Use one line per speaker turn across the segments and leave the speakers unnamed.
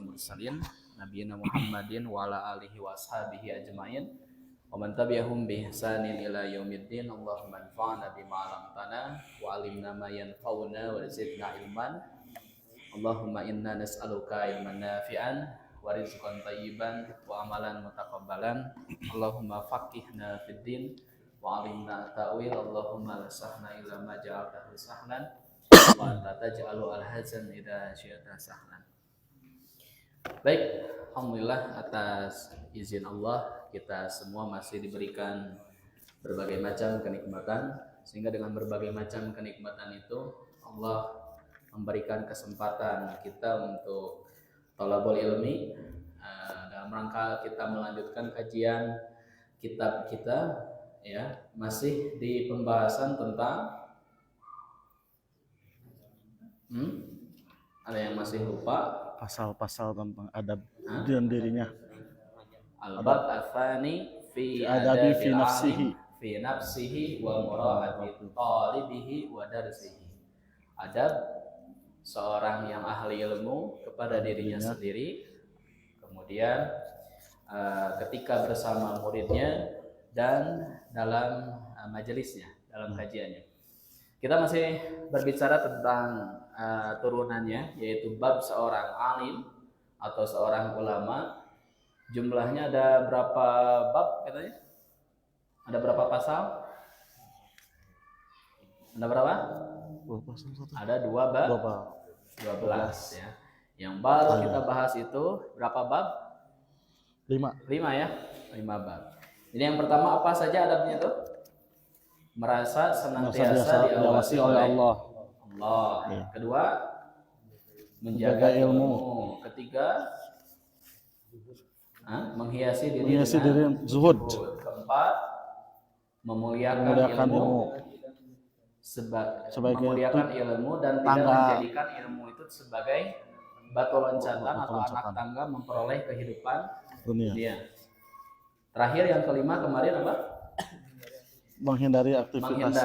mursalin nabiyina Muhammadin wa ala alihi wa ashabihi ajmain wa man tabi'ahum bi ihsanin ila yaumiddin. Allahumma anfa'na bima 'allamtana wa 'allimna ma yanfa'una wa zidna ilman. Allahumma inna nas'aluka ilman nafi'an wa rizqan thayyiban wa amalan mutaqabbalan. Allahumma faqihna fid din wa 'allimna ta'wil. Allahumma la sahla illa ma ja'altahu sahlan wa anta taj'alu al-hazan idza syi'ta sahlan. Baik, alhamdulillah atas izin Allah kita semua masih diberikan berbagai macam kenikmatan, sehingga dengan berbagai macam kenikmatan itu Allah memberikan kesempatan kita untuk thalabul ilmi, dalam rangka kita melanjutkan kajian kitab kita ya, masih di pembahasan tentang ada yang masih lupa
pasal-pasal tentang adab dan dirinya.
Al-bab al-thani fi
adabi fi
nafsihi wa mura'ati talibihi wa darsihi. Adab seorang yang ahli ilmu kepada dirinya sendiri, kemudian ketika bersama muridnya dan dalam majelisnya, dalam kajiannya. Kita masih berbicara tentang turunannya, yaitu bab seorang alim atau seorang ulama. Jumlahnya ada berapa bab katanya? Ada berapa pasal? Ada berapa? Ada 2 bab. 12 ya. Yang baru kita bahas itu berapa bab?
5
ya, 5 bab. Jadi yang pertama apa saja adabnya itu? Merasa senantiasa diawasi oleh Allah. Ya. Kedua, menjaga ilmu. Ketiga, menghiasi diri dengan zuhud. Keempat, memuliakan ilmu. Memuliakan ilmu dan tidak menjadikan ilmu itu sebagai batu loncatan atau anak tangga memperoleh kehidupan dunia. Terakhir yang kelima kemarin apa?
Menghindari aktivitas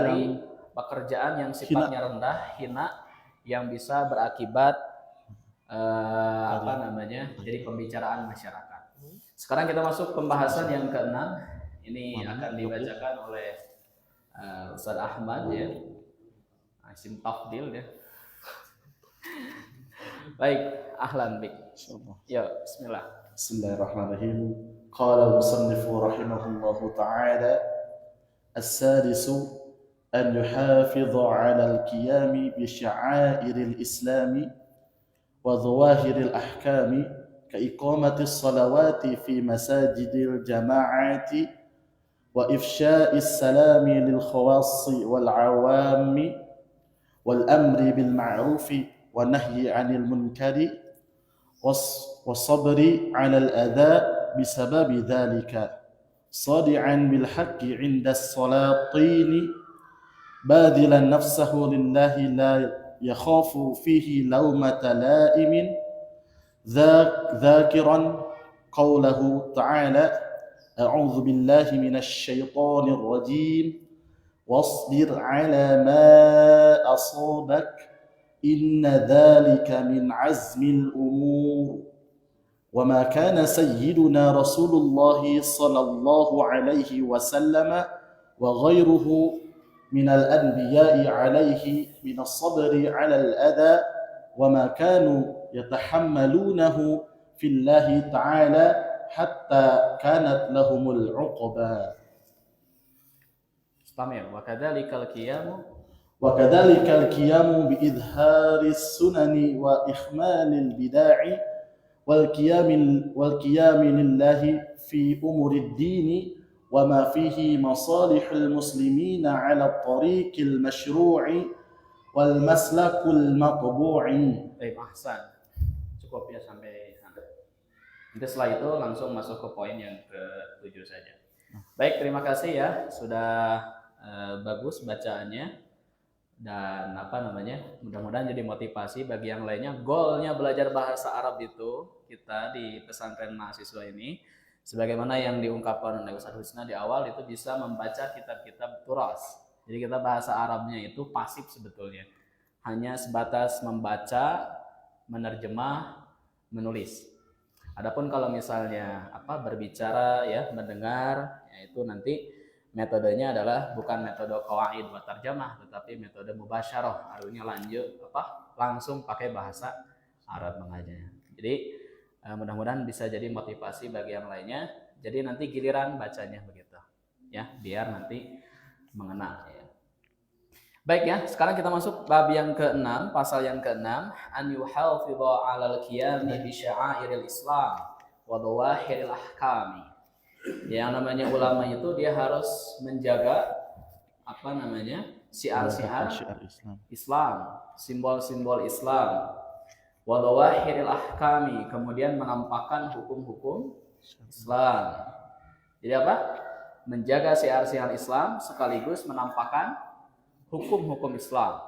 pekerjaan yang sifatnya rendah, hina, yang bisa berakibat jadi pembicaraan masyarakat. Sekarang kita masuk pembahasan yang ke-6. Ini akan dibacakan oleh Ustaz Ahmad ya. Isim tafdil ya. Baik, ahlan bik. Ya, bismillah.
Bismillahirrahmanirrahim. Qala al-musannif rahimahullahu ta'ala السادس أن يحافظ على القيام بشعائر الإسلام وظواهر الأحكام كإقامة الصلوات في مساجد الجماعات وإفشاء السلام للخواص والعوام والأمر بالمعروف والنهي عن المنكر والصبر على الأذى بسبب ذلك صادعا بالحق عند السلاطين باذلا نفسه لله لا يخاف فيه لومة لائم ذاكرا قوله تعالى أعوذ بالله من الشيطان الرجيم واصبر على ما أصابك إن ذلك من عزم الأمور وما كان سيدنا رسول الله صلى الله عليه وسلم وغيره من الأنبياء عليه من الصبر على الأذى وما كانوا يتحملونه في الله تعالى حتى كانت لهم العقبى. وكذلك القيام بإظهار السنن وإخمال البداع والقيام لله في أمور الدين وما فيه مصالح المسلمين على الطريق المشروع والمسلك المطبوع.
Baik, ahsan. Cukup ya sampai sana. Nanti setelah itu langsung masuk ke poin yang ke-7 saja. Baik, terima kasih ya sudah bagus bacaannya. Dan mudah-mudahan jadi motivasi bagi yang lainnya. Goalnya belajar bahasa Arab itu kita di pesantren mahasiswa ini, sebagaimana yang diungkapkan oleh Ustaz Husna di awal, itu bisa membaca kitab-kitab turas. Jadi kita bahasa Arabnya itu pasif sebetulnya, hanya sebatas membaca, menerjemah, menulis. Adapun kalau misalnya berbicara ya, mendengar, yaitu nanti metodenya adalah bukan metode qawaid wa tarjamah, tetapi metode mubasyarah, artinya langsung pakai bahasa Arab mengajarnya. Jadi mudah-mudahan bisa jadi motivasi bagi yang lainnya. Jadi nanti giliran bacanya begitu, ya, biar nanti mengena. Ya. Baik ya, sekarang kita masuk bab yang ke-6, pasal yang ke-6, an yuhafidha 'alal qiyami bi sya'airil Islam wa dhawahiril ahkami. Yang namanya ulama itu dia harus menjaga syiar-syiar Islam, simbol-simbol Islam, wa dhawahiril ahkami, kemudian menampakkan hukum-hukum Islam. Jadi menjaga syiar-syiar Islam sekaligus menampakkan hukum-hukum Islam.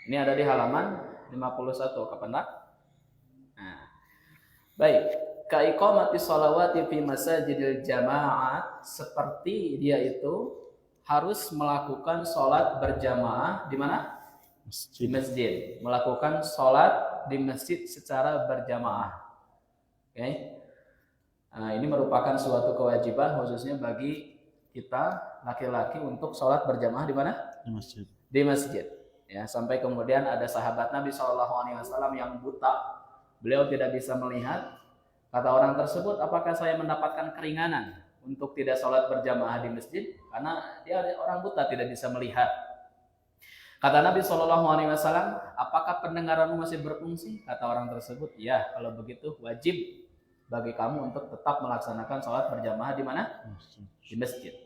Ini ada di halaman 51, kapan tak? Nah. Baik, kaiqamati sholawati fi masajidil jamaah, seperti dia itu harus melakukan sholat berjamaah di mana? Di masjid. Melakukan sholat di masjid secara berjamaah. Oke. Nah, ini merupakan suatu kewajiban khususnya bagi kita laki-laki untuk sholat berjamaah di mana? Di masjid. Di masjid. Ya, sampai kemudian ada sahabat Nabi SAW yang buta, beliau tidak bisa melihat. Kata orang tersebut, apakah saya mendapatkan keringanan untuk tidak sholat berjamaah di masjid? Karena dia orang buta, tidak bisa melihat. Kata Nabi SAW, apakah pendengaranmu masih berfungsi? Kata orang tersebut, ya, kalau begitu wajib bagi kamu untuk tetap melaksanakan sholat berjamaah di mana? Di masjid.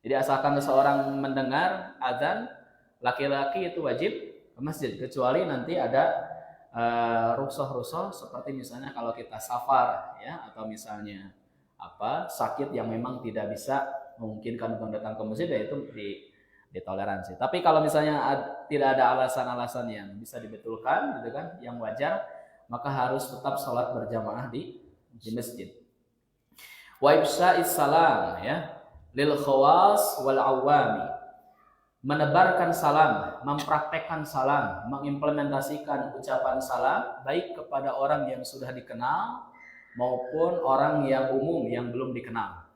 Jadi asalkan seseorang mendengar azan, laki-laki itu wajib ke masjid, kecuali nanti ada rusuh-rusuh seperti misalnya kalau kita safar ya, atau misalnya sakit yang memang tidak bisa memungkinkan untuk datang ke masjid, ya itu ditoleransi. Tapi kalau misalnya tidak ada alasan-alasan yang bisa dibetulkan gitu kan, yang wajar, maka harus tetap sholat berjamaah di masjid. Wa ifsha'is salam ya lil khawas wal awami, menebarkan salam, mempraktekkan salam, mengimplementasikan ucapan salam baik kepada orang yang sudah dikenal maupun orang yang umum yang belum dikenal.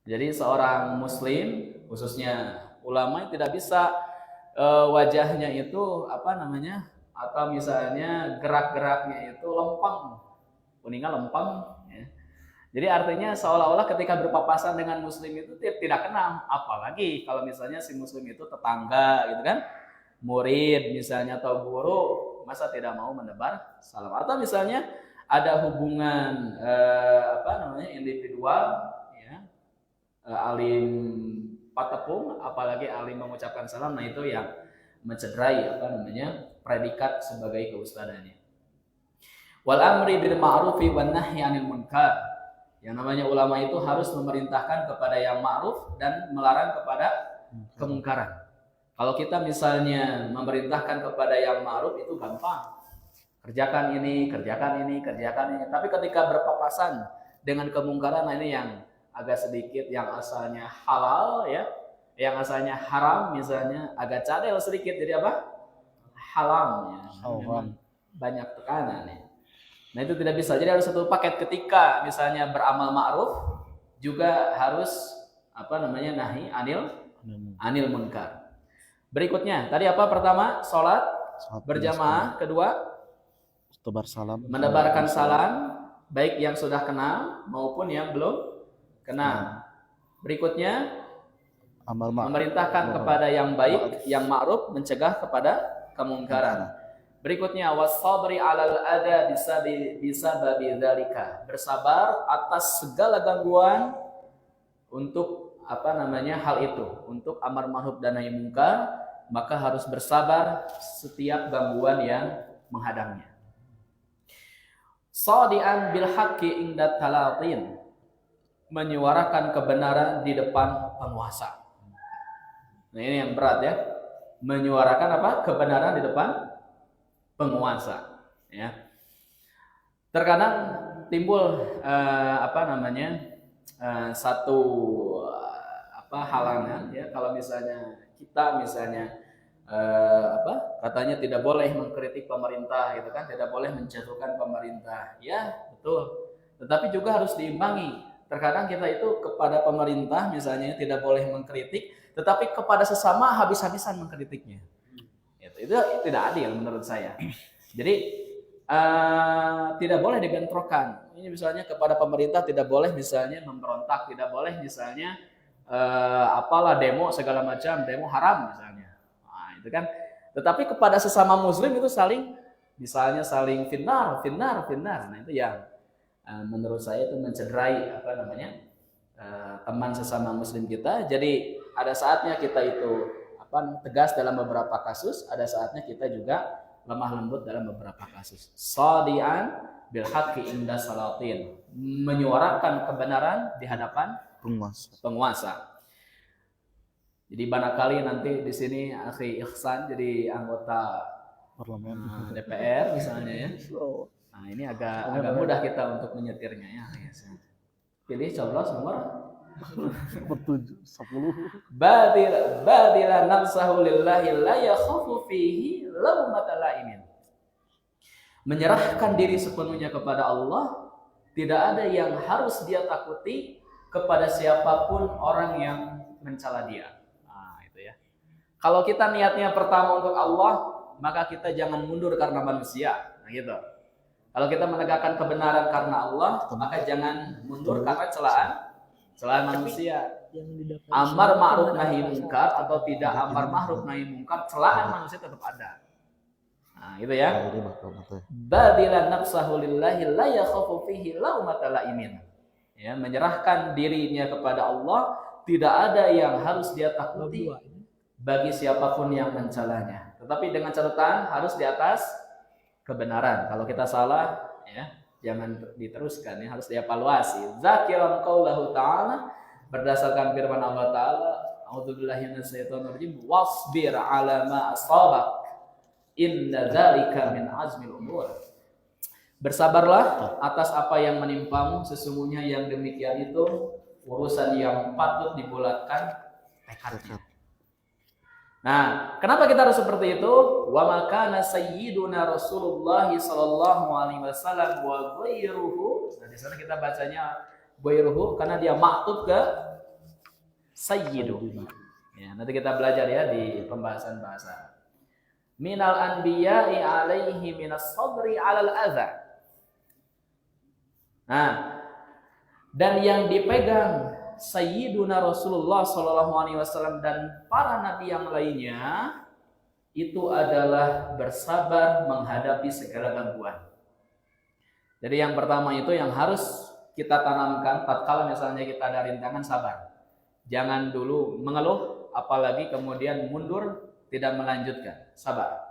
Jadi seorang muslim, khususnya ulama, tidak bisa wajahnya itu atau misalnya gerak-geraknya itu lempang, kuningnya lempang ya. Jadi artinya seolah-olah ketika berpapasan dengan muslim itu tidak kenal, apalagi kalau misalnya si muslim itu tetangga gitu kan, murid misalnya atau guru, masa tidak mau menebar salam. Atau misalnya ada hubungan individual ya, alim patepung, apalagi alim mengucapkan salam, nah itu yang mencederai predikat sebagai keustadannya. Wal amri bil ma'rufi wan nahyi 'anil munkar. Yang namanya ulama itu harus memerintahkan kepada yang ma'ruf dan melarang kepada kemungkaran. Kalau kita misalnya memerintahkan kepada yang ma'ruf itu gampang. Kerjakan ini, kerjakan ini, kerjakan ini. Tapi ketika berpapasan dengan kemungkaran, nah ini yang agak sedikit, yang asalnya halal ya, yang asalnya haram misalnya agak cadel sedikit, jadi haram ya. Banyak tekanan ya. Nah itu tidak bisa, jadi harus satu paket. Ketika misalnya beramal ma'ruf juga harus nahi anil munkar. Berikutnya tadi pertama sholat berjamaah, kedua menebarkan salam baik yang sudah kenal maupun yang belum kenal. Berikutnya memerintahkan kepada yang baik, yang ma'ruf, mencegah kepada kemungkaran. Berikutnya wasabri 'alal adza bisababi dzalika, bersabar atas segala gangguan untuk hal itu, untuk amar ma'ruf dan nahi munkar, maka harus bersabar setiap gangguan yang menghadangnya. Shadi'an bil haqqi inda talatin, menyuarakan kebenaran di depan penguasa. Nah ini yang berat ya, menyuarakan kebenaran di depan penguasa ya. Terkadang timbul satu halangan ya, kalau misalnya kita katanya tidak boleh mengkritik pemerintah gitu kan, tidak boleh menjatuhkan pemerintah. Ya, betul. Tetapi juga harus diimbangi. Terkadang kita itu kepada pemerintah misalnya tidak boleh mengkritik, tetapi kepada sesama habis-habisan mengkritiknya. Itu tidak adil menurut saya. Jadi tidak boleh dibentrokan. Ini misalnya kepada pemerintah tidak boleh misalnya memberontak, tidak boleh misalnya apalah demo segala macam, demo haram misalnya. Nah, itu kan. Tetapi kepada sesama muslim itu saling misalnya saling finnar. Nah, itu yang menurut saya itu mencederai teman sesama muslim kita. Jadi ada saatnya kita itu tegas dalam beberapa kasus, ada saatnya kita juga lemah lembut dalam beberapa kasus. Shadi'an bil haqqi inda salatin, menyuarakan kebenaran di hadapan penguasa. Jadi barangkali nanti di sini Akhi Ihsan jadi anggota parlemen DPR misalnya ya. Nah, ini agak mudah kita untuk menyetirnya ya. Pilih coblos nomor
10.
Badila nafsahu lillahi la yakhafu fihi laumata laimin. Menyerahkan diri sepenuhnya kepada Allah, tidak ada yang harus dia takuti kepada siapapun orang yang mencela dia. Nah, itu ya. Kalau kita niatnya pertama untuk Allah, maka kita jangan mundur karena manusia. Nah, gitu. Kalau kita menegakkan kebenaran karena Allah, maka jangan mundur karena celaan manusia. Amar ma'ruf nahi munkar atau tidak amar ma'ruf nahi munkar, celaan manusia tetap ada. Nah, gitu ya. Badilan nafsahu lillahi la yakhafu fihi laumata laimin. Ya, menyerahkan dirinya kepada Allah, tidak ada yang harus dia takuti bagi siapapun yang mencelanya. Tetapi dengan catatan harus di atas kebenaran. Kalau kita salah, ya jangan diteruskan, ya harus dievaluasi. Zakiran qaulahu ta'ala, berdasarkan firman Allah Ta'ala, a'udzubillahi minasyaitonir rajim, wasbir 'ala ma asabak inna dzalika min azmil umur. Bersabarlah atas apa yang menimpamu, sesungguhnya yang demikian itu urusan yang patut dibulatkan tekadnya. Nah, kenapa kita harus seperti itu? Wa makana sayyiduna Rasulullah sallallahu alaihi wasallam wa ghairuhu. Nah, di sana kita bacanya ghairuhu karena dia maktub ke sayyidu. Ya, nanti kita belajar ya di pembahasan bahasa. Minal anbiya'i alaihi minas sabri 'alal adza. Nah, dan yang dipegang Sayyiduna Rasulullah SAW dan para nabi yang lainnya itu adalah bersabar menghadapi segala gangguan. Jadi yang pertama itu yang harus kita tanamkan tatkala misalnya kita ada rintangan, sabar. Jangan dulu mengeluh, apalagi kemudian mundur tidak melanjutkan. Sabar.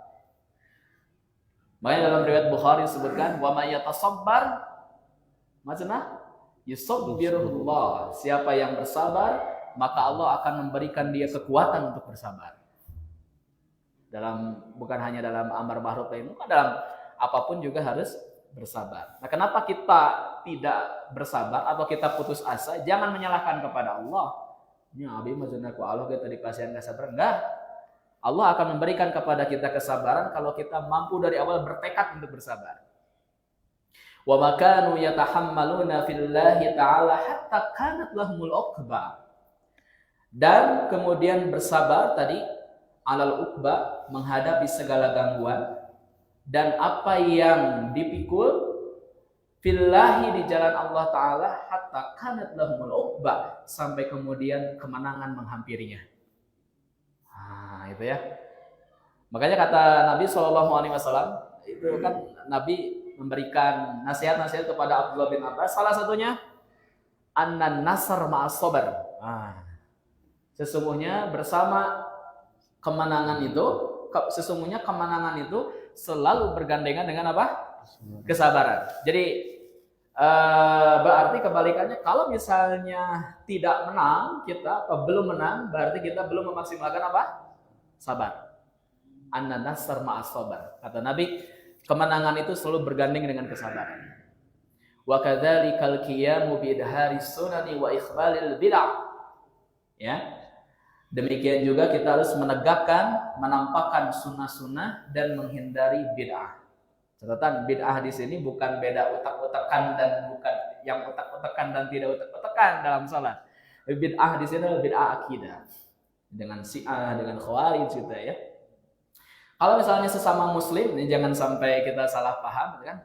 Makanya dalam riwayat Bukhari disebutkan wa may yatasabbar macana yusabbirullah. Siapa yang bersabar, maka Allah akan memberikan dia kekuatan untuk bersabar. Bukan hanya dalam amar ma'ruf nahi munkar, dalam apapun juga harus bersabar. Nah, kenapa kita tidak bersabar atau kita putus asa? Jangan menyalahkan kepada Allah. Ya, abi maksudnya ku Allah kita dipasihan enggak sabar. Enggak. Allah akan memberikan kepada kita kesabaran kalau kita mampu dari awal bertekad untuk bersabar. Wa makanu yatahammaluna fillahi ta'ala hatta kanat lahumul uqba. Dan kemudian bersabar tadi alal uqba, menghadapi segala gangguan dan apa yang dipikul fillahi di jalan Allah Ta'ala hatta kanat lahumul uqba, sampai kemudian kemenangan menghampirinya. Nah, itu ya. Makanya kata Nabi SAW, itu kan Nabi memberikan nasihat-nasihat kepada Abdullah bin Abbas. Salah satunya annan nasr ma'as sabar. Sesungguhnya bersama kemenangan itu, sesungguhnya kemenangan itu selalu bergandengan dengan apa? Kesabaran. Jadi berarti kebalikannya, kalau misalnya tidak menang kita atau belum menang, berarti kita belum memaksimalkan apa? Sabar. Annan nasr ma'as sabar. Kata Nabi, kemenangan itu selalu bergandeng dengan kesabaran. Wa kadzalikal qiyamu bi idharis sunani wa ikhbalil bid'ah. Ya. Demikian juga kita harus menegakkan, menampakkan sunnah-sunnah dan menghindari bid'ah. Catatan, bid'ah di sini bukan beda utak-utakan dan bukan yang utak-utakan dan tidak utak-utakan dalam salat. Bid'ah di sini adalah bid'ah akidah. Dengan Syiah, dengan Khawarij gitu ya. Kalau misalnya sesama muslim, ini jangan sampai kita salah paham kan.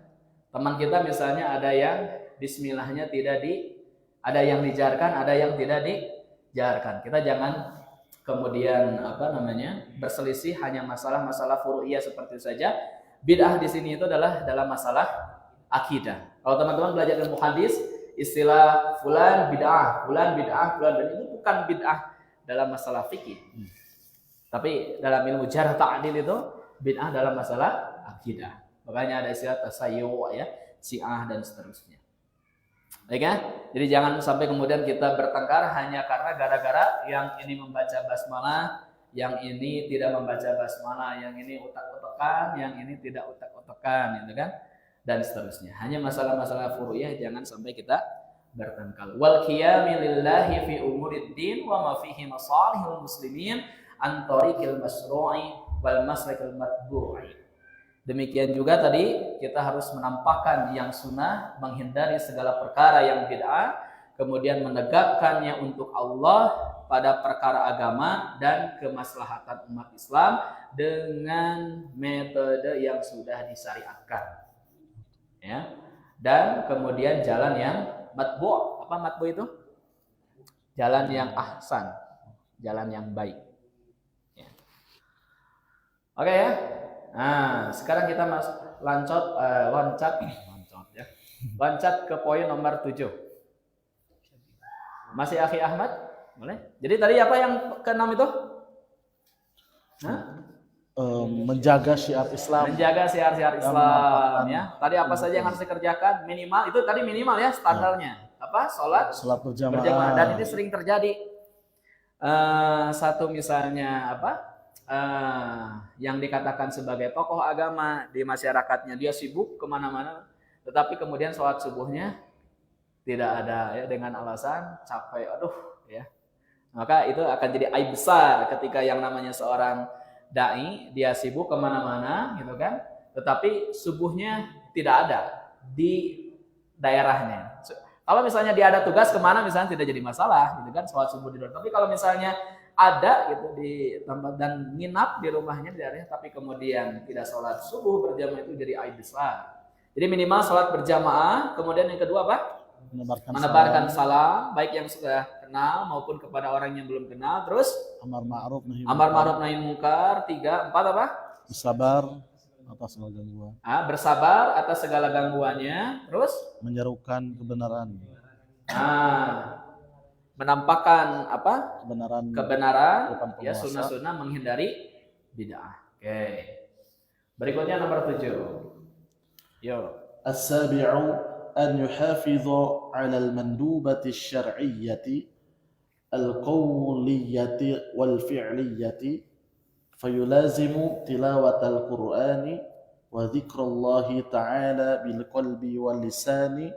Teman kita misalnya ada yang bismillahnya ada yang dijarkan, ada yang tidak dijarkan. Kita jangan kemudian berselisih hanya masalah-masalah furu'iyah seperti itu saja. Bid'ah di sini itu adalah dalam masalah akidah. Kalau teman-teman belajar ilmu hadis, istilah fulan bid'ah, fulan bid'ah, fulan, dan itu bukan bid'ah dalam masalah fikih. Tapi dalam ilmu jarh ta'dil itu bid'ah dalam masalah akidah. Makanya ada istilah tasayyu ya, Syiah dan seterusnya. Baik ya? Jadi jangan sampai kemudian kita bertengkar hanya karena gara-gara yang ini membaca basmalah, yang ini tidak membaca basmalah, yang ini utak-utakan, yang ini tidak utak-utakan, gitu kan? Dan seterusnya. Hanya masalah-masalah furu'iyah jangan sampai kita bertengkar. Wal qiyami lillahi fi umuriddin wa ma fihi masalihul muslimin an tariqil masru'i wal masrakil matbu'i. Demikian juga tadi kita harus menampakkan yang sunnah, menghindari segala perkara yang bid'ah, kemudian menegakkannya untuk Allah pada perkara agama dan kemaslahatan umat Islam dengan metode yang sudah disyariatkan. Ya. Dan kemudian jalan yang matbu'. Apa matbu' itu? Jalan yang ahsan, jalan yang baik. Ya. Oke ya. Nah, sekarang kita loncat ke poin nomor 7. Masih Akhi Ahmad? Boleh? Jadi tadi apa yang ke-6 itu?
Menjaga syiar Islam.
Menjaga syiar Islam ya. Tadi apa saja yang harus dikerjakan? Minimal itu tadi minimal ya standarnya. Apa? Salat berjamaah. Dan ini sering terjadi. Satu misalnya yang dikatakan sebagai tokoh agama di masyarakatnya, dia sibuk kemana-mana, tetapi kemudian sholat subuhnya tidak ada ya, dengan alasan capek, ya. Maka itu akan jadi aib besar ketika yang namanya seorang dai, dia sibuk kemana-mana gitu kan, tetapi subuhnya tidak ada di daerahnya. Kalau misalnya dia ada tugas kemana misalnya tidak jadi masalah gitu kan, sholat subuh di luar. Tapi kalau misalnya ada gitu di tempat dan nginap di rumahnya di daerahnya, tapi kemudian tidak sholat subuh berjamaah, itu jadi aib besar. Jadi minimal sholat berjamaah. Kemudian yang kedua apa? Menebarkan salam, baik yang sudah kenal maupun kepada orang yang belum kenal. Terus
amar ma'ruf nahi
munkar. 3, 4 apa?
Bersabar atas segala gangguan.
Bersabar atas segala gangguannya. Terus
menyerukan kebenaran.
Menampakkan kebenaran ya, sunnah-sunnah, menghindari bid'ah. Oke. Berikutnya nomor 7. Yo.
As-sabi'u an yuhafidha 'ala al-mandubati asy-syar'iyyati al-qawliyyati wal-fi'liyyati fayulazimu tilawata al-Qur'ani wa dzikrallahi ta'ala bil qalbi wal lisani.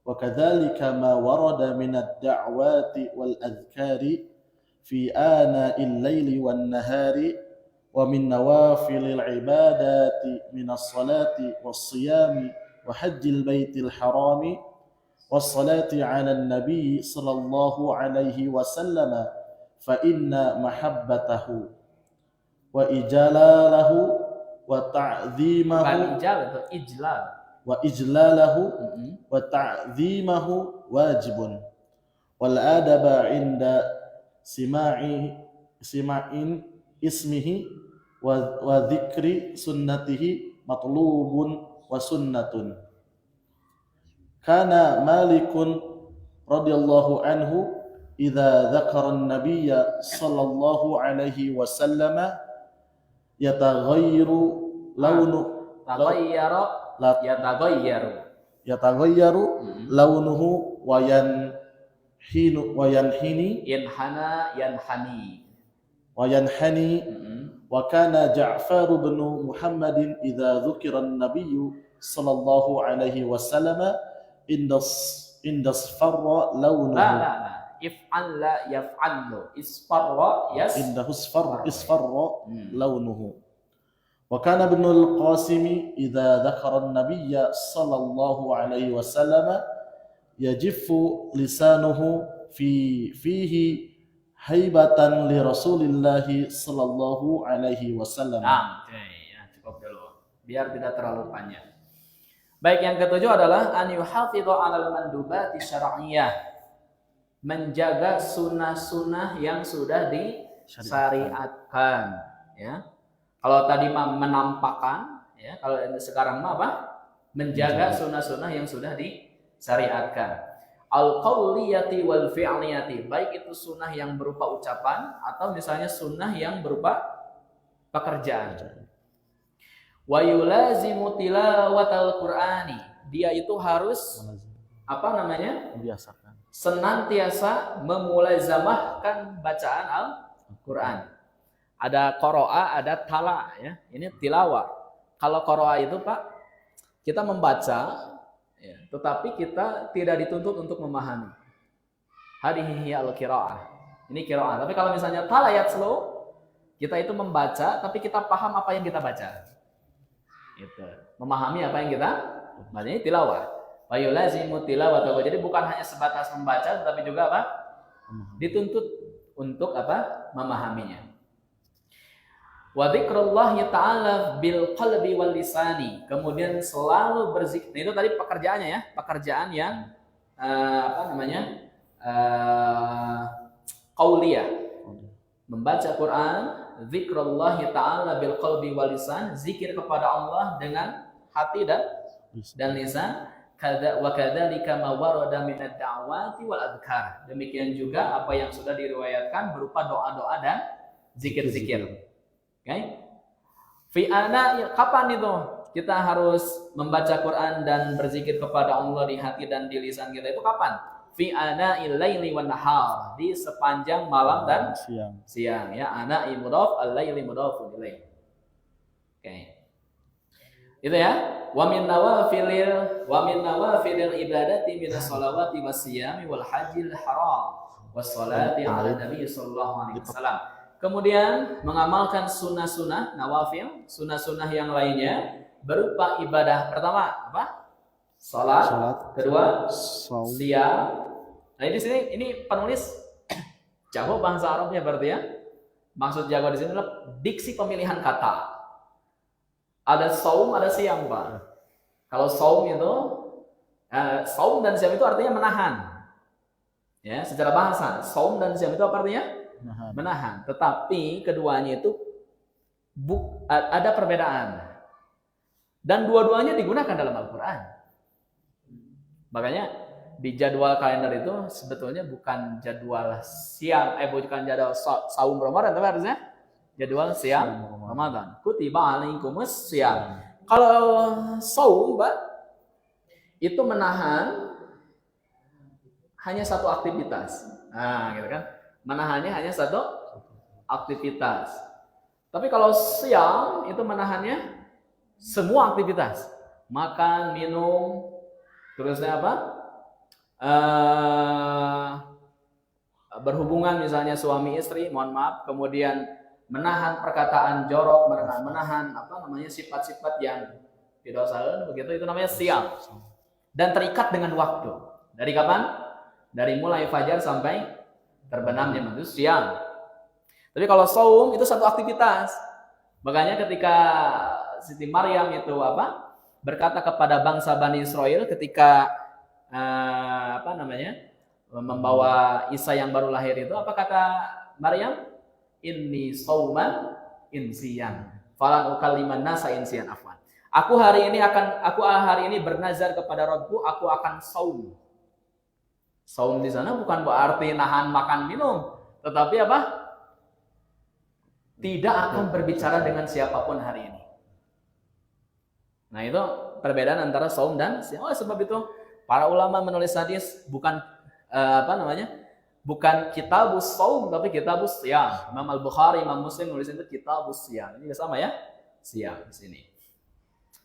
وكذلك ما ورد من الدعوات والأذكار في آناء الليل والنهار ومن نوافل العبادات من الصلاة والصيام وحج البيت الحرام والصلاة على النبي صلى الله عليه وسلم فإن محبته وإجلاله وتعظيمه وإجلاله وتعظيمه واجب والأدب عند سماع اسمه وذكر سنته مطلوب وسنة. كان مالك رضي الله عنه إذا ذكر النبي صلى الله عليه وسلم يتغير لونه yataghayyaru launuhu wa yanhani wa kana Ja'far bin Muhammadin idza dzukira an-nabiy sallallahu alaihi wasallam indasfarra launuhu
If'al la yaf'allu. Isfarra
indahu isfarra launuhu. Wa kana Ibnul Qasim idza dzakara an-nabiy sallallahu alaihi wasallam yajiffu lisanuhu fihi haibatan li Rasulillah sallallahu alaihi wasallam.
Nah, oke, ya, cukup dulu. Biar tidak terlalu panjang. Baik, yang ketujuh adalah an yuhafidhu 'alal mandubati syar'iyyah. Menjaga sunnah-sunnah yang sudah disyariatkan, ya. Kalau tadi menampakkan, ya, kalau sekarang mah apa? Menjaga sunnah-sunnah yang sudah disyariatkan. Al-qauliyati wal fi'liyati, baik itu sunnah yang berupa ucapan atau misalnya sunnah yang berupa pekerjaan. Wa yulazimu tilawatal Qur'ani, dia itu harus apa namanya?
Membiasakan.
Senantiasa memulazamahkan bacaan Al-Qur'an. Ada qoro'a, ada tala, ya. Ini tilawah. Kalau qoro'a itu Pak, kita membaca, ya, tetapi kita tidak dituntut untuk memahami. Hadhihi al-qira'ah. Ini qira'ah. Tapi kalau misalnya tala yatslu, kita itu membaca, tapi kita paham apa yang kita baca. Itu. Memahami apa yang kita baca. Ini tilawah. Wa yulazimu tilawatahu. Jadi bukan hanya sebatas membaca, tetapi juga apa? Dituntut untuk apa? Memahaminya. Wa dzikrullahi ta'ala bil qalbi wal lisani. Kemudian selalu berzikir. Nah, itu tadi pekerjaannya, ya, pekerjaan yang apa namanya? Qauliyah. Membaca Quran, dzikrullahi ta'ala bil qalbi wal lisan, zikir kepada Allah dengan hati dan lisan. Wa kadzalika ma warada minad da'wati wal adhkar. Demikian juga apa yang sudah diriwayatkan berupa doa-doa dan zikir-zikir. Oke. Fi ana, kapan itu kita harus membaca Quran dan berzikir kepada Allah di hati dan di lisan kita itu kapan? Fi ana il-laili wan nahar, di sepanjang malam dan siang, ya. Ana mudhaf, al-laili mudhafun ilaih. Oke. Itu ya. Wa min nawafilil ibadati minas shalawati wassiyami wal hajjil haram was salati ala nabi sallallahu alaihi wasallam. Kemudian mengamalkan sunnah-sunnah nawafil, sunnah-sunnah yang lainnya berupa ibadah. Pertama apa? Salat. Kedua siam. Nah, di sini ini penulis jago bahasa Arabnya berarti, ya. Maksud jago di sini adalah diksi pemilihan kata. Ada saum, ada siam, Pak. Kalau saum itu saum dan siam itu artinya menahan. Ya, secara bahasa saum dan siam itu apa artinya? Menahan. Tetapi keduanya itu ada perbedaan. Dan dua-duanya digunakan dalam Al-Quran. Makanya di jadwal kalender itu sebetulnya bukan jadwal siam, bukan jadwal saum Ramadan, tapi harusnya jadwal siam Ramadan. Kutiba alaikumus siam. Kalau saum, Pak, itu menahan hanya satu aktivitas. Nah, gitu kan? Menahannya hanya satu aktivitas. Tapi kalau siam itu menahannya semua aktivitas. Makan, minum, terusnya apa? Berhubungan misalnya suami istri, mohon maaf, kemudian menahan perkataan jorok, menahan apa namanya sifat-sifat yang tidak salah, begitu, itu namanya siam. Dan terikat dengan waktu. Dari kapan? Dari mulai fajar sampai terbenamnya itu siang. Tapi kalau saum itu satu aktivitas. Makanya ketika Siti Maryam itu apa? Berkata kepada bangsa Bani Israel ketika apa namanya? Membawa Isa yang baru lahir itu, apa kata Maryam? Inni sauman insiyan. Falan ukalliman nasa insiyan afwan. Aku hari ini bernazar kepada Rabbku, aku akan saum. Saum di sana bukan berarti nahan makan minum, tetapi apa? Tidak akan berbicara dengan siapapun hari ini. Nah, itu perbedaan antara saum dan siam. Oh, sebab itu para ulama menulis hadis bukan apa namanya? Bukan kitabus saum tapi kitabus siam. Imam Al-Bukhari, Imam Muslim nulis itu kitabus siam. Ini sama ya? Siam di sini.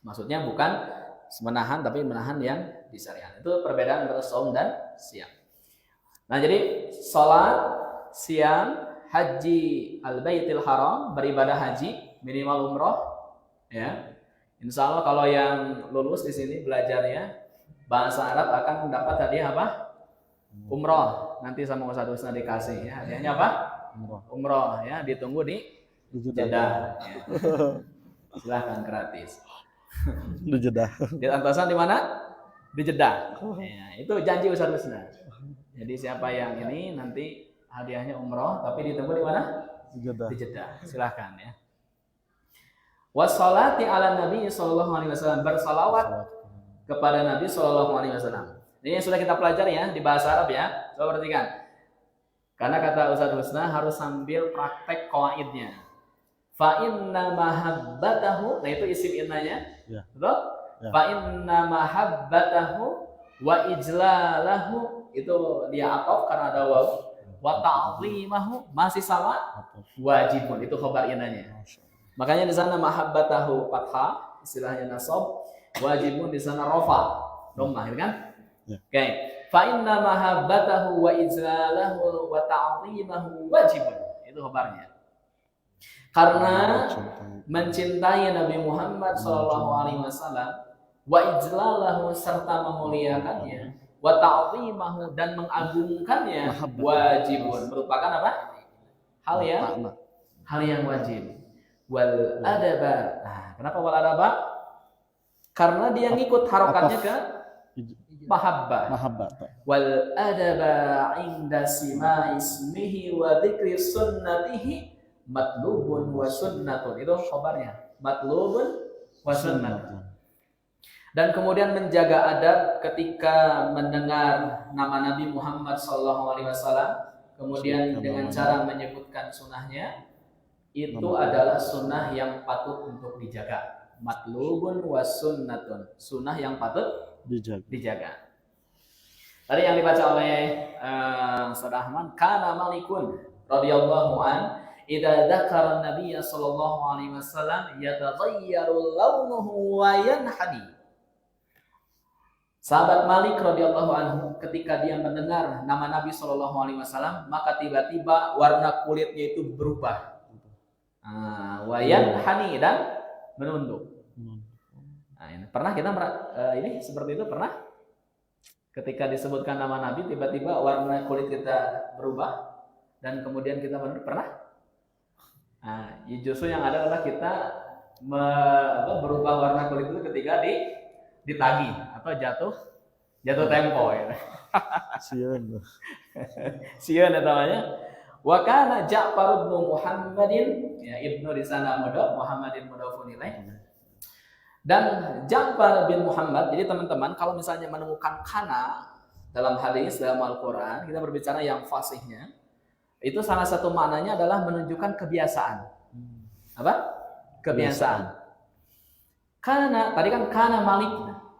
Maksudnya bukan menahan tapi menahan yang disyariatkan. Itu perbedaan antara saum dan siam. Nah, jadi sholat, siam, haji al-baitil haram, beribadah haji, minimal umroh, ya. Insya Allah kalau yang lulus di sini belajarnya bahasa Arab akan mendapat hadiah apa? Umroh. Nanti sama Ustaz Husna dikasih ya. Hadiahnya apa? Umroh ya. Ditunggu di Jeddah. Ya. Silahkan gratis.
Di Jeddah.
Di Antasan di mana? Di Jeddah. Ya, itu janji Ustaz Husna. Jadi siapa yang ini nanti hadiahnya umroh, tapi ditunggu di mana? Di Jeddah. Silahkan ya. Wassalati ala Nabi sallallahu alaihi wasallam, bersalawat kepada Nabi sallallahu alaihi wasallam. Ini yang sudah kita pelajari ya di bahasa Arab ya. Coba perhatikan. Karena kata Ustaz Husna harus sambil praktek qawaidnya. Fa inna mahabbatahu, nah itu isim innanya. Ya. Betul? Ya. Fa inna mahabbatahu wa ijlalahu, itu dia ataf karena ada waw. Wa ta'zimahu masih sama wajibun, itu khabar innanya. Makanya di sana mahabbatahu fathah, istilahnya nasab, wajibun di sana rafa, dhammah, kan? Ya. Oke. Fa inna mahabbatahu wa ijlalahu wa ta'zimahu wajibun. Itu khabarnya. Karena mencintai Nabi Muhammad SAW, wa ijlalahu serta memuliakannya, wa ta'zimahu dan mengagungkannya, wajibun merupakan apa? Hal yang wajib. Wal adaba. Nah, kenapa wal adaba? Karena dia ngikut harokatnya ke mahabbah. Wal adaba inda sima ismihi wa dzikri sunnatihi matlubun wa sunnatun. Itu khabarnya. Matlubun wa sunnatun. Dan kemudian menjaga adab ketika mendengar nama Nabi Muhammad SAW, kemudian dengan cara menyebutkan sunnahnya, itu adalah sunnah yang patut untuk dijaga. Matlubun wa sunnatun, sunnah yang patut dijaga. Tadi yang dibaca oleh Ustaz Ahmad, kana malikun radhiyallahu an idza dzakara an-nabiy sallallahu alaihi wasallam yataghayyaru launuhu wa yanhadi. Sahabat Malik radhiyallahu anhu ketika dia mendengar nama Nabi sallallahu alaihi wasallam, maka tiba-tiba warna kulitnya itu berubah. Wa yanhani dan menunduk. Nah, ini. Pernah kita ini seperti itu pernah? Ketika disebutkan nama Nabi, tiba-tiba warna kulit kita berubah dan kemudian kita menunduk, pernah? Nah, justru yang ada adalah kita berubah warna kulit itu ketika ditagih atau jatuh tempo ya. Sieun namanya. Wa kana Ja'far bin Muhammadin, ya ibnu di sana mudhaf, Muhammadin mudhafun ilaih. Dan Ja'far bin Muhammad, jadi teman-teman kalau misalnya menemukan kana dalam hadis, dalam Al-Qur'an, kita berbicara yang fasihnya, itu salah satu maknanya adalah menunjukkan kebiasaan. Apa? Kebiasaan. Kana, tadi kan kana Malik,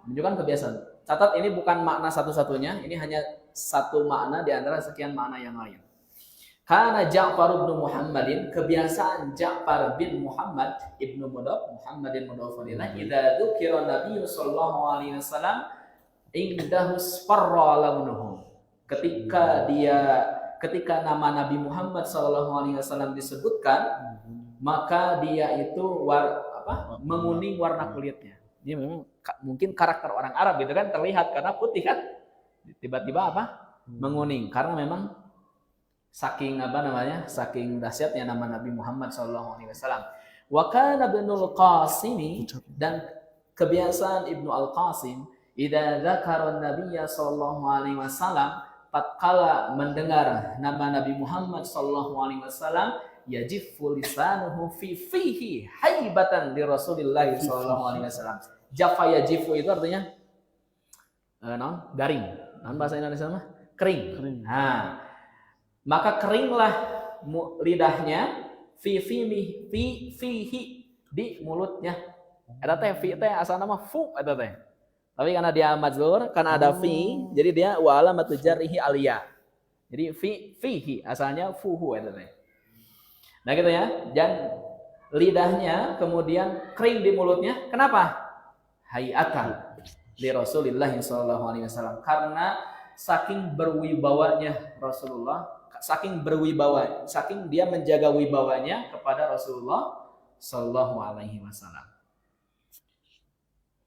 menunjukkan kebiasaan. Catat ini bukan makna satu-satunya, ini hanya satu makna di antara sekian makna yang lain. Karena Ja'far bin Muhammadin, kebiasaan Ja'far bin Muhammad ibnu Mudhaf, Muhammadin mudhafun ilaih, idza dzukira Nabi sallallahu alaihi wasallam indahu sfarra launuhu. Ketika nama Nabi Muhammad sallallahu alaihi wasallam disebutkan, maka dia itu menguning warna kulitnya. Dia memang mungkin karakter orang Arab gitu kan, terlihat karena putih kan. Tiba-tiba menguning karena memang saking saking dahsyatnya nama Nabi Muhammad SAW. Wa kana Ibnul Qasim, dan kebiasaan Ibnu Al-Qasim, idza dzakara Nabiy sallallahu alaihi wasallam, tatkala mendengar nama Nabi Muhammad sallallahu alaihi wasallam, yajifu lisanuhu fi fihi haibatan li Rasulillah sallallahu alaihi wasallam. Jafa yajifu itu artinya garing. Bahasa Indonesia mah kering. Nah, maka keringlah lidahnya fihi di mulutnya. Ada teh fi teh asal nama fu ada teh. Tapi karena dia majrur, karena ada fi, jadi dia wa alamatu jarrihi aliyah. Jadi fihi asalnya fuhu ada teh. Nah gitu ya. Dan lidahnya kemudian kering di mulutnya. Kenapa? Hayatan li Rasulillah sallallahu alaihi wasallam, karena saking berwibawanya Rasulullah, saking dia menjaga wibawanya kepada Rasulullah Sallallahu Alaihi Wasallam.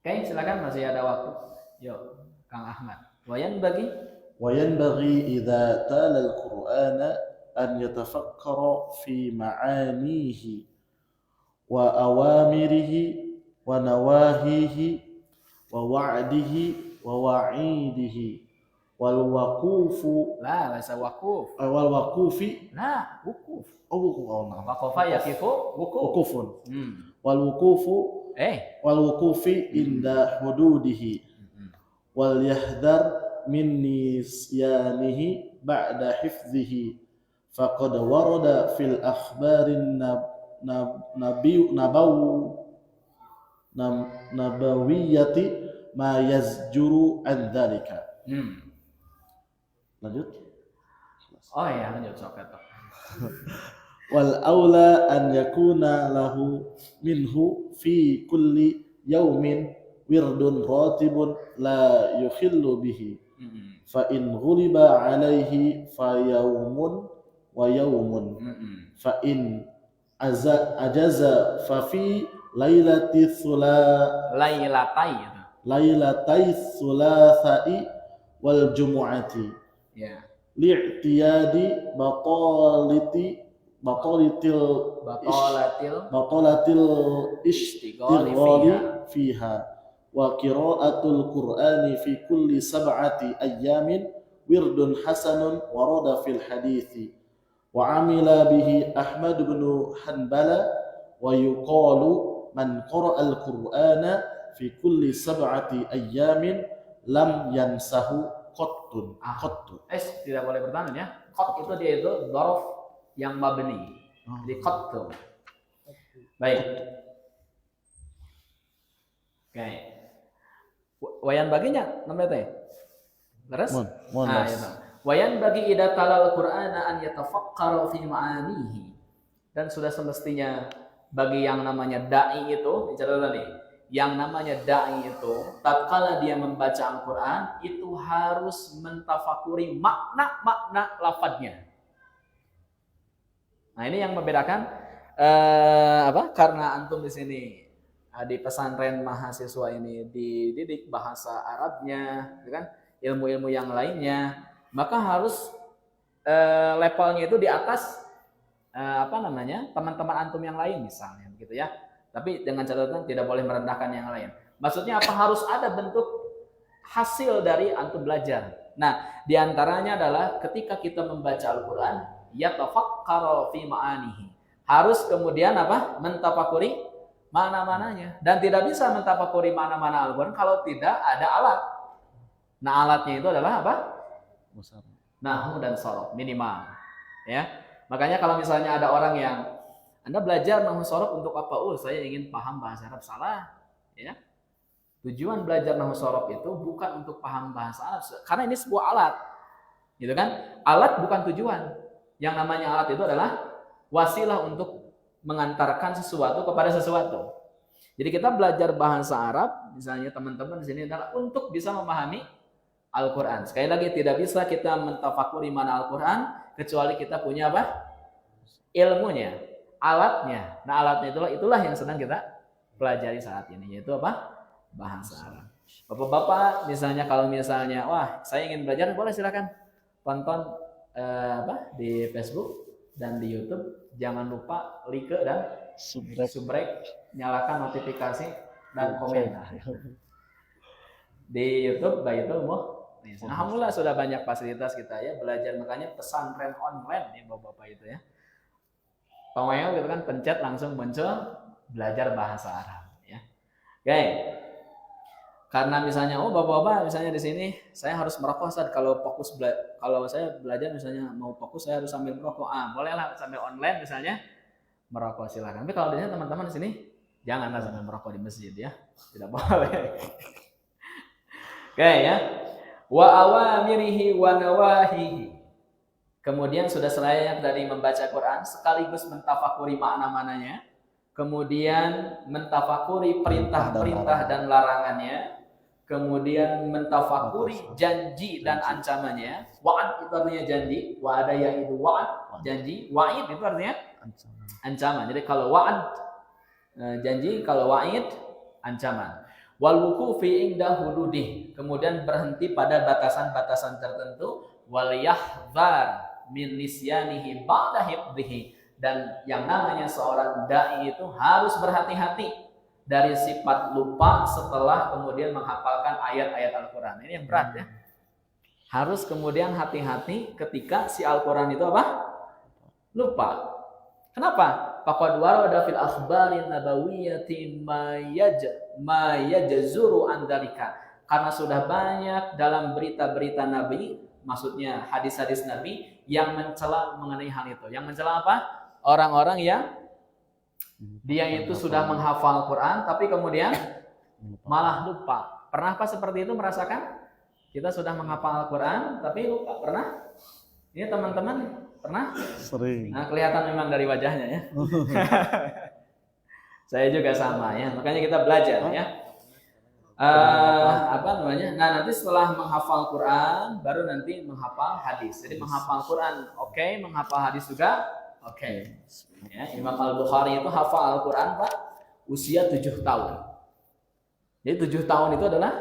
Oke, silakan, masih ada waktu. Yuk, Kang Ahmad.
وينبغي إذا تلا القرآن أن يتفكر في معانيه وأوامره ونواهيه ووعده ووعيده والوقوف والوقوف وقوف والوقوف عند حدوده وليحذر من نسيانه بعد حفظه فقد ورد في الأخبار النبوية ما يزجر عن ذلك. Lanjut.
Oh ya, lanjut sok itu.
Wal aula an yakuna lahu minhu fi kulli yaumin wirdun ratibun la yukhillu bihi. Fa in ghuliba alaihi fa yaumun wa yaumun. Fa in ajaza fa fi lailatai thulathai wal jumu'ati. Ya. Li'tiyadi batalatil ishtighali fiha wa qira'atul qur'ani fi kulli sab'ati ayyamin wirdun hasanun warada fil hadithi wa amila bihi Ahmad bin Hanbala wa yuqalu man qara'al qur'ana fi kulli sab'ati ayyamin lam yansahu qattun.
Tidak boleh bertahan ya. Qat itu dia itu dzaraf yang mabni. Jadi qattu. Baik. Oke. Wayan baginya namanya teh. Terus? Wayan bagi idza talal Qur'ana an yatafakkara fi ma'anihi. Dan sudah semestinya bagi yang namanya dai itu, dicatat nih. Yang namanya dai itu, tatkala dia membaca Al-Quran, itu harus mentafakuri makna-makna lafadznya. Nah, ini yang membedakan karena antum di sini di pesantren mahasiswa ini dididik bahasa Arabnya, kan, ilmu-ilmu yang lainnya, maka harus levelnya itu di atas teman-teman antum yang lain misalnya, begitu ya. Tapi dengan catatan tidak boleh merendahkan yang lain. Maksudnya apa? Harus ada bentuk hasil dari antum belajar. Nah, diantaranya adalah ketika kita membaca Al-Quran, yatafakkara fi ma'anihi. Harus kemudian mentafakuri mana-mananya. Dan tidak bisa mentafakuri mana-mana Al-Quran kalau tidak ada alat. Nah, alatnya itu adalah apa? Nahwu dan shorof minimal. Ya. Makanya kalau misalnya ada orang yang Anda belajar nahwu shorof untuk apa? Saya ingin paham bahasa Arab. Salah, ya. Tujuan belajar nahwu shorof itu bukan untuk paham bahasa Arab, karena ini sebuah alat, gitu kan? Alat bukan tujuan. Yang namanya alat itu adalah wasilah untuk mengantarkan sesuatu kepada sesuatu. Jadi kita belajar bahasa Arab, misalnya teman-teman di sini adalah untuk bisa memahami Al-Quran. Sekali lagi, tidak bisa kita mentafakuri mana Al-Quran kecuali kita punya apa? Ilmunya. Alatnya. Nah, alatnya itulah yang sedang kita pelajari saat ini, yaitu apa? Bahasa Arab. Bapak-bapak misalnya kalau misalnya saya ingin belajar, boleh silakan tonton di Facebook dan di YouTube. Jangan lupa like dan subscribe, nyalakan notifikasi dan komentar. Di YouTube Baitul Mu'min. Alhamdulillah sudah banyak fasilitas kita ya belajar, makanya pesantren online nih bapak-bapak itu ya. Pokoknya gitu kan, pencet langsung muncul belajar bahasa Arab ya. Oke. Karena misalnya bapak-bapak misalnya di sini saya harus merokok saat kalau saya belajar misalnya mau fokus saya harus sambil merokok. Bolehlah sambil online misalnya merokok, silakan. Tapi kalau di sini teman-teman di sini janganlah sambil merokok di masjid ya. Tidak boleh. Oke ya. Wa awamirihi wa nawahihi. Kemudian sudah selayak dari membaca Quran sekaligus mentafakuri makna-maknanya, kemudian mentafakuri perintah-perintah dan larangannya, kemudian mentafakuri janji dan ancamannya. Wa'ad itu artinya janji, wa'ada ya'idu wa'ad, janji, wa'id itu artinya ancaman. Jadi kalau wa'ad janji, kalau wa'id ancaman. Wal wuqufi inda hududih, kemudian berhenti pada batasan-batasan tertentu. Wal yahdhar min nisyanihi ba'da hifdhihi, dan yang namanya seorang dai itu harus berhati-hati dari sifat lupa setelah kemudian menghafalkan ayat-ayat Al-Qur'an. Ini yang berat ya. Harus kemudian hati-hati ketika si Al-Qur'an itu apa? Lupa. Kenapa? Faqad warada fil akhbarin nabawiyyati ma yajzuru an dzalika. Karena sudah banyak dalam berita-berita Nabi, maksudnya hadis-hadis Nabi yang mencela mengenai hal itu. Yang mencela apa? Orang-orang yang dia itu sudah menghafal Quran tapi kemudian malah lupa. Pernah apa seperti itu merasakan? Kita sudah menghafal Quran tapi lupa. Pernah? Ini teman-teman pernah?
Sering.
Nah, kelihatan memang dari wajahnya ya. Saya juga sama ya. Makanya kita belajar ya. Apa namanya? Nah, nanti setelah menghafal Quran baru nanti menghafal hadis. Jadi menghafal Quran oke, menghafal hadis juga oke. Ya, Imam Al-Bukhari itu hafal Al-Quran Pak usia 7 tahun. Jadi 7 tahun itu adalah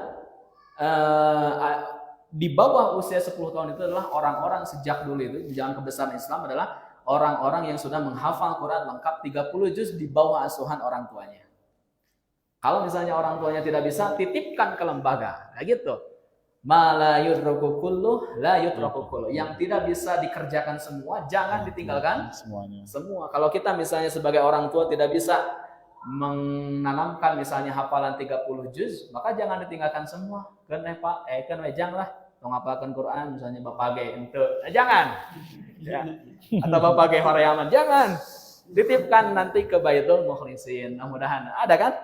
di bawah usia 10 tahun itu adalah orang-orang sejak dulu itu di zaman kebesaran Islam adalah orang-orang yang sudah menghafal Quran lengkap 30 juz di bawah asuhan orang tuanya. Kalau misalnya orang tuanya tidak bisa, titipkan ke lembaga. Nah gitu. Ma la yudraku kullu la yudraku kullu. Yang tidak bisa dikerjakan semua, jangan ditinggalkan
semuanya.
Semua. Kalau kita misalnya sebagai orang tua tidak bisa menanamkan misalnya hafalan 30 juz, maka jangan ditinggalkan semua. Kan Pak, kan wejang lah. Tong hafalkan Quran misalnya Bapak ge ente. Jangan. Ya. Atau Bapak ge horeaman, jangan. Titipkan nanti ke Baitul Mukhlisin. Mudah-mudahan ada kan?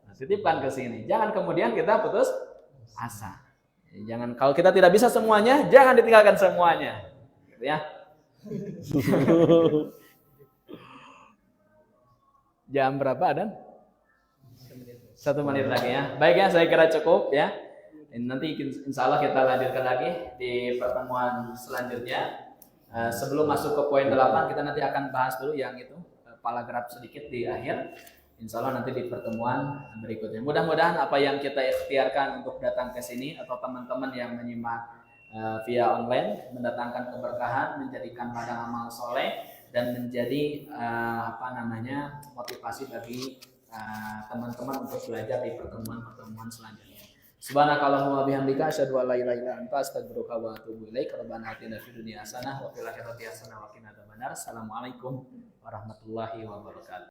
Nah, titipkan ke sini. Jangan kemudian kita putus asa. Jangan, kalau kita tidak bisa semuanya, jangan ditinggalkan semuanya. Gitu ya. Jam berapa Dan? 1 menit lagi ya. Baik ya, saya kira cukup ya. Nanti insya Allah kita lanjutkan lagi di pertemuan selanjutnya. Sebelum masuk ke poin 8, kita nanti akan bahas dulu yang itu paragraf sedikit di akhir. Insya Allah nanti di pertemuan berikutnya. Mudah-mudahan apa yang kita ikhtiarkan untuk datang ke sini atau teman-teman yang menyimak via online mendatangkan keberkahan, menjadikan ladang amal soleh dan menjadi motivasi bagi teman-teman untuk belajar di pertemuan-pertemuan selanjutnya. Subhanakallahumma wa bihamdika asyhadu an la ilaha illa anta astaghfiruka wa atubu ilaik. Rabbana atina fid dunya hasanah wa fil akhirati hasanah wa qina adzabannar. Assalamualaikum warahmatullahi wabarakatuh.